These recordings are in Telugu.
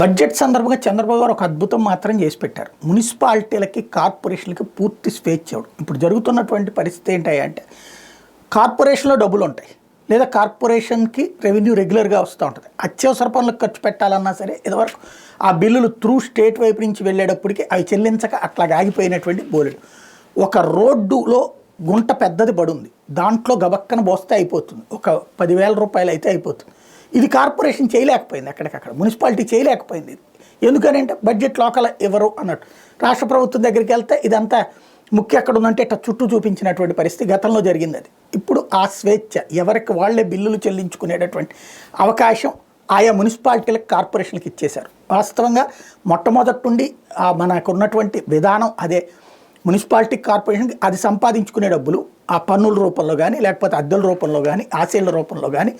బడ్జెట్ సందర్భంగా చంద్రబాబు గారు ఒక అద్భుతం మాత్రం చేసి పెట్టారు. మున్సిపాలిటీలకి కార్పొరేషన్లకి పూర్తి స్వేచ్ఛ ఇవ్వడం. ఇప్పుడు జరుగుతున్నటువంటి పరిస్థితి ఏంటంటే కార్పొరేషన్లో డబ్బులు ఉంటాయి, లేదా కార్పొరేషన్కి రెవెన్యూ రెగ్యులర్గా వస్తూ ఉంటుంది. అత్యవసర పనులకు ఖర్చు పెట్టాలన్నా సరే ఇదివరకు ఆ బిల్లులు త్రూ స్టేట్ వైపు నుంచి వెళ్ళేటప్పటికి అవి చెల్లించక అట్లాగ ఆగిపోయినటువంటి బోలెడు. ఒక రోడ్డులో గుంట పెద్దది పడుంది, దాంట్లో గబక్కన పోస్తే అయిపోతుంది, ఒక 10,000 రూపాయలు అయితే అయిపోతుంది. ఇది కార్పొరేషన్ చేయలేకపోయింది, అక్కడికక్కడ మున్సిపాలిటీ చేయలేకపోయింది. ఎందుకని అంటే బడ్జెట్ లోకల్ ఎవరు అన్నట్టు. రాష్ట్ర ప్రభుత్వం దగ్గరికి వెళ్తే ఇదంతా ముఖ్య ఎక్కడ ఉందంటే ఇట్లా చుట్టూ చూపించినటువంటి పరిస్థితి గతంలో జరిగింది. అది ఇప్పుడు ఆ స్వేచ్ఛ, ఎవరికి వాళ్లే బిల్లులు చెల్లించుకునేటటువంటి అవకాశం ఆయా మున్సిపాలిటీలకు కార్పొరేషన్లకు ఇచ్చేశారు. వాస్తవంగా మొట్టమొదటి నుండి మనకు ఉన్నటువంటి విధానం అదే. మున్సిపాలిటీ కార్పొరేషన్కి అది సంపాదించుకునే డబ్బులు ఆ పన్నుల రూపంలో కానీ, లేకపోతే అద్దెల రూపంలో కానీ, ఆశీల రూపంలో కానీ,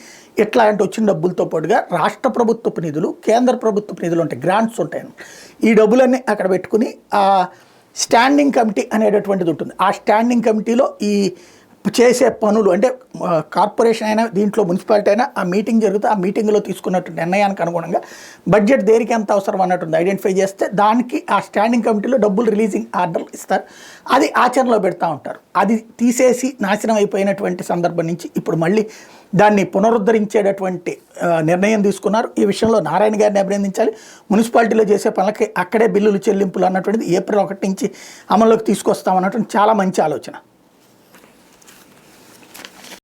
ఇట్లాంటి వచ్చిన డబ్బులతో పాటుగా రాష్ట్ర ప్రభుత్వపు నిధులు, కేంద్ర ప్రభుత్వపు నిధులు ఉంటాయి, గ్రాంట్స్ ఉంటాయి. ఈ డబ్బులన్నీ అక్కడ పెట్టుకుని స్టాండింగ్ కమిటీ అనేటటువంటిది ఉంటుంది. ఆ స్టాండింగ్ కమిటీలో ఈ చేసే పనులు అంటే కార్పొరేషన్ అయినా దీంట్లో మున్సిపాలిటీ అయినా ఆ మీటింగ్ జరుగుతుంది. ఆ మీటింగ్లో తీసుకున్నటువంటి నిర్ణయానికి అనుగుణంగా బడ్జెట్ దేనికి ఎంత అవసరం అన్నట్టుంది ఐడెంటిఫై చేస్తే దానికి ఆ స్టాండింగ్ కమిటీలో డబ్బులు రిలీజింగ్ ఆర్డర్లు ఇస్తారు. అది ఆచరణలో పెడతా ఉంటారు. అది తీసేసి నాశనం అయిపోయినటువంటి సందర్భం నుంచి ఇప్పుడు మళ్ళీ దాన్ని పునరుద్ధరించేటటువంటి నిర్ణయం తీసుకున్నారు. ఈ విషయంలో నారాయణ గారిని అభినందించాలి. మున్సిపాలిటీలో చేసే పనులకి అక్కడే బిల్లులు చెల్లింపులు అన్నటువంటిది ఏప్రిల్ 1 నుంచి అమల్లోకి తీసుకొస్తామన్నటువంటి చాలా మంచి ఆలోచన.